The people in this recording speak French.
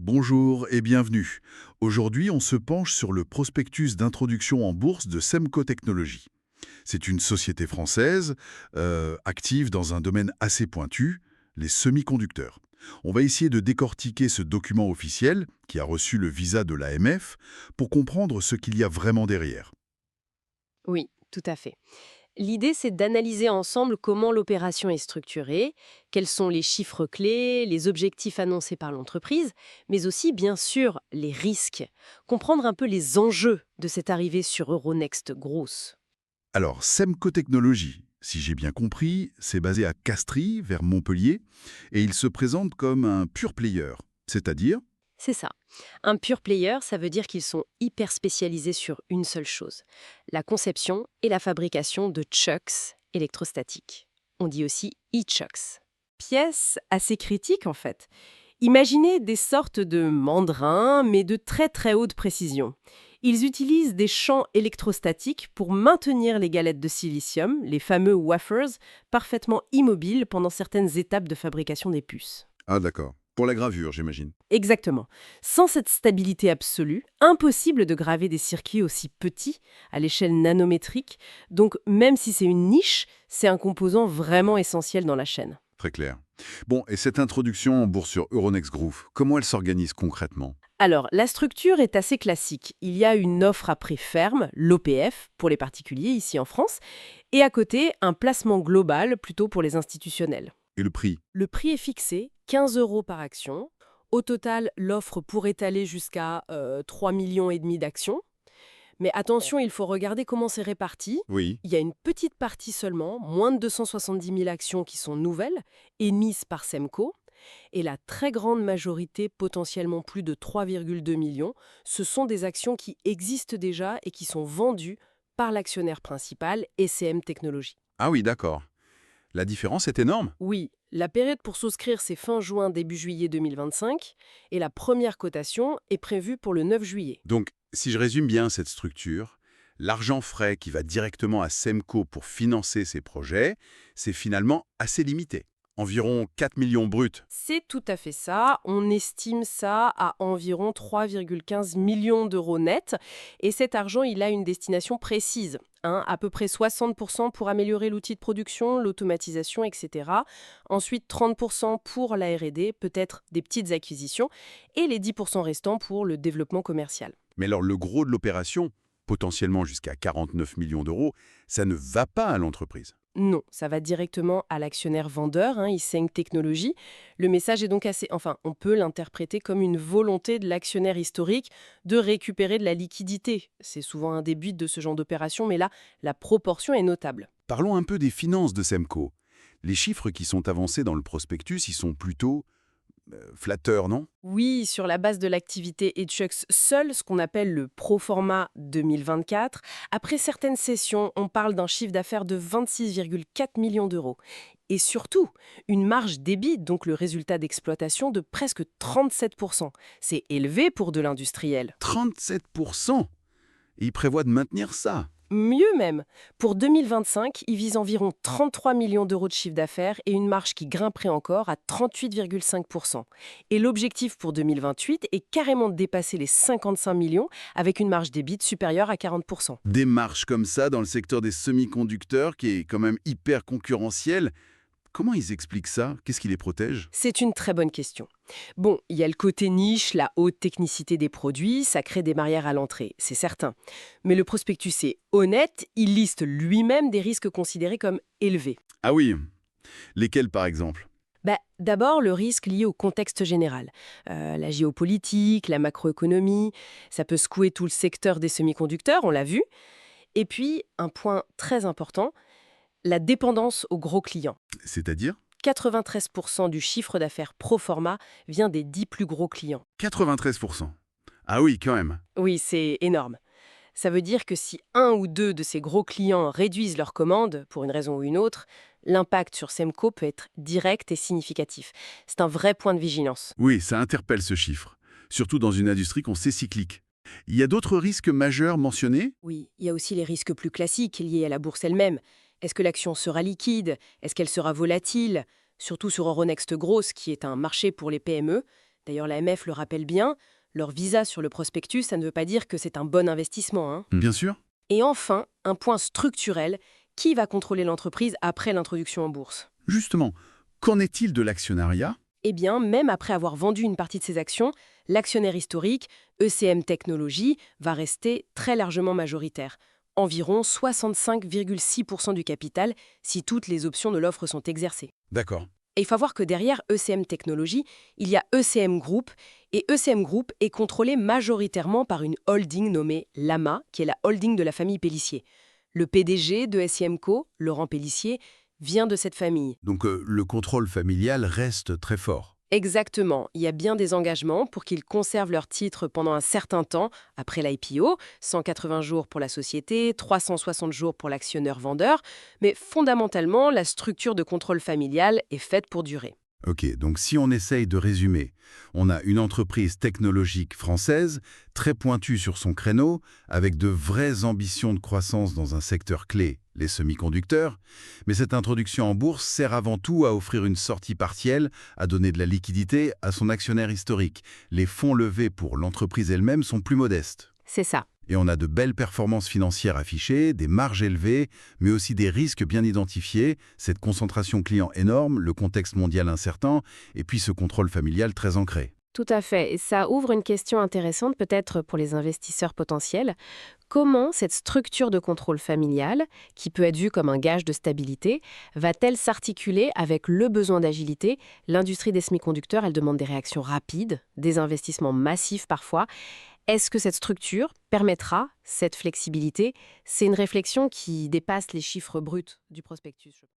Bonjour et bienvenue. Aujourd'hui, on se penche sur le prospectus d'introduction en bourse de Semco Technologies. C'est une société française active dans un domaine assez pointu, les semi-conducteurs. On va essayer de décortiquer ce document officiel, qui a reçu le visa de l'AMF, pour comprendre ce qu'il y a vraiment derrière. Oui, tout à fait. L'idée, c'est d'analyser ensemble comment l'opération est structurée, quels sont les chiffres clés, les objectifs annoncés par l'entreprise, mais aussi, bien sûr, les risques. Comprendre un peu les enjeux de cette arrivée sur Euronext grosse. Alors, Semco Technologies, si j'ai bien compris, c'est basé à Castries, vers Montpellier, et il se présente comme un pure player, c'est-à-dire. C'est ça. Un pure player, ça veut dire qu'ils sont hyper spécialisés sur une seule chose, la conception et la fabrication de chucks électrostatiques. On dit aussi e-chucks. Pièces assez critiques en fait. Imaginez des sortes de mandrins, mais de très très haute précision. Ils utilisent des champs électrostatiques pour maintenir les galettes de silicium, les fameux wafers, parfaitement immobiles pendant certaines étapes de fabrication des puces. Ah d'accord. Pour la gravure, j'imagine. Exactement. Sans cette stabilité absolue, impossible de graver des circuits aussi petits, à l'échelle nanométrique, donc même si c'est une niche, c'est un composant vraiment essentiel dans la chaîne. Très clair. Bon, et cette introduction en bourse sur Euronext Group, comment elle s'organise concrètement? Alors, la structure est assez classique. Il y a une offre à prix ferme, l'OPF, pour les particuliers ici en France, et à côté, un placement global plutôt pour les institutionnels. Et le prix? Le prix est fixé, 15 euros par action. Au total, l'offre pourrait aller jusqu'à 3,5 millions d'actions. Mais attention, il faut regarder comment c'est réparti. Oui. Il y a une petite partie seulement, moins de 270 000 actions qui sont nouvelles, émises par Semco. Et la très grande majorité, potentiellement plus de 3,2 millions, ce sont des actions qui existent déjà et qui sont vendues par l'actionnaire principal, SCM Technologies. Ah oui, d'accord. La différence est énorme. Oui, la période pour souscrire, c'est fin juin, début juillet 2025, et la première cotation est prévue pour le 9 juillet. Donc, si je résume bien cette structure, l'argent frais qui va directement à Semco pour financer ces projets, c'est finalement assez limité. Environ 4 millions bruts. C'est tout à fait ça. On estime ça à environ 3,15 millions d'euros nets. Et cet argent, il a une destination précise. À peu près 60% pour améliorer l'outil de production, l'automatisation, etc. Ensuite, 30% pour la R&D, peut-être des petites acquisitions. Et les 10% restants pour le développement commercial. Mais alors, le gros de l'opération, potentiellement jusqu'à 49 millions d'euros, ça ne va pas à l'entreprise. Non, ça va directement à l'actionnaire vendeur, Iseng Technologies. Le message est donc assez... Enfin, on peut l'interpréter comme une volonté de l'actionnaire historique de récupérer de la liquidité. C'est souvent un des buts de ce genre d'opération, mais là, la proportion est notable. Parlons un peu des finances de Semco. Les chiffres qui sont avancés dans le prospectus, ils sont plutôt flatteurs, non? Oui, sur la base de l'activité Etchucks seul, ce qu'on appelle le pro forma 2024, après certaines sessions, on parle d'un chiffre d'affaires de 26,4 millions d'euros. Et surtout, une marge d'EBIT, donc le résultat d'exploitation, de presque 37%. C'est élevé pour de l'industriel. 37%. Et ils prévoient de maintenir ça. Mieux même, pour 2025, ils visent environ 33 millions d'euros de chiffre d'affaires et une marge qui grimperait encore à 38,5%. Et l'objectif pour 2028 est carrément de dépasser les 55 millions avec une marge d'EBIT supérieure à 40%. Des marches comme ça dans le secteur des semi-conducteurs, qui est quand même hyper concurrentiel. Comment ils expliquent ça? Qu'est-ce qui les protège? C'est une très bonne question. Bon, il y a le côté niche, la haute technicité des produits, ça crée des barrières à l'entrée, c'est certain. Mais le prospectus est honnête, il liste lui-même des risques considérés comme élevés. Ah oui. Lesquels, par exemple? D'abord, le risque lié au contexte général. La géopolitique, la macroéconomie, ça peut secouer tout le secteur des semi-conducteurs, on l'a vu. Et puis, un point très important, la dépendance aux gros clients. C'est-à-dire? 93% du chiffre d'affaires pro forma vient des 10 plus gros clients. 93%. Ah oui, quand même. Oui, c'est énorme. Ça veut dire que si un ou deux de ces gros clients réduisent leurs commandes, pour une raison ou une autre, l'impact sur Semco peut être direct et significatif. C'est un vrai point de vigilance. Oui, ça interpelle ce chiffre. Surtout dans une industrie qu'on sait cyclique. Il y a d'autres risques majeurs mentionnés? Oui, il y a aussi les risques plus classiques liés à la bourse elle-même. Est-ce que l'action sera liquide? Est-ce qu'elle sera volatile? Surtout sur Euronext Grosse, qui est un marché pour les PME. D'ailleurs, l'AMF le rappelle bien, leur visa sur le prospectus, ça ne veut pas dire que c'est un bon investissement, hein. Bien sûr. Et enfin, un point structurel, qui va contrôler l'entreprise après l'introduction en bourse? Justement, qu'en est-il de l'actionnariat? Eh bien, même après avoir vendu une partie de ses actions, l'actionnaire historique, ECM Technologies, va rester très largement majoritaire. Environ 65,6% du capital si toutes les options de l'offre sont exercées. D'accord. Et il faut voir que derrière ECM Technologies, il y a ECM Group, et ECM Group est contrôlé majoritairement par une holding nommée Lama, qui est la holding de la famille Pélissier. Le PDG de SIM Co, Laurent Pélissier, vient de cette famille. Donc le contrôle familial reste très fort. Exactement, il y a bien des engagements pour qu'ils conservent leurs titres pendant un certain temps après l'IPO, 180 jours pour la société, 360 jours pour l'actionneur-vendeur, mais fondamentalement, la structure de contrôle familial est faite pour durer. Ok, donc si on essaye de résumer, on a une entreprise technologique française, très pointue sur son créneau, avec de vraies ambitions de croissance dans un secteur clé, les semi-conducteurs, mais cette introduction en bourse sert avant tout à offrir une sortie partielle, à donner de la liquidité à son actionnaire historique. Les fonds levés pour l'entreprise elle-même sont plus modestes. C'est ça. Et on a de belles performances financières affichées, des marges élevées, mais aussi des risques bien identifiés, cette concentration client énorme, le contexte mondial incertain, et puis ce contrôle familial très ancré. Tout à fait. Et ça ouvre une question intéressante peut-être pour les investisseurs potentiels. Comment cette structure de contrôle familial, qui peut être vue comme un gage de stabilité, va-t-elle s'articuler avec le besoin d'agilité? L'industrie des semi-conducteurs, elle demande des réactions rapides, des investissements massifs parfois. Est-ce que cette structure permettra cette flexibilité? C'est une réflexion qui dépasse les chiffres bruts du prospectus, je pense.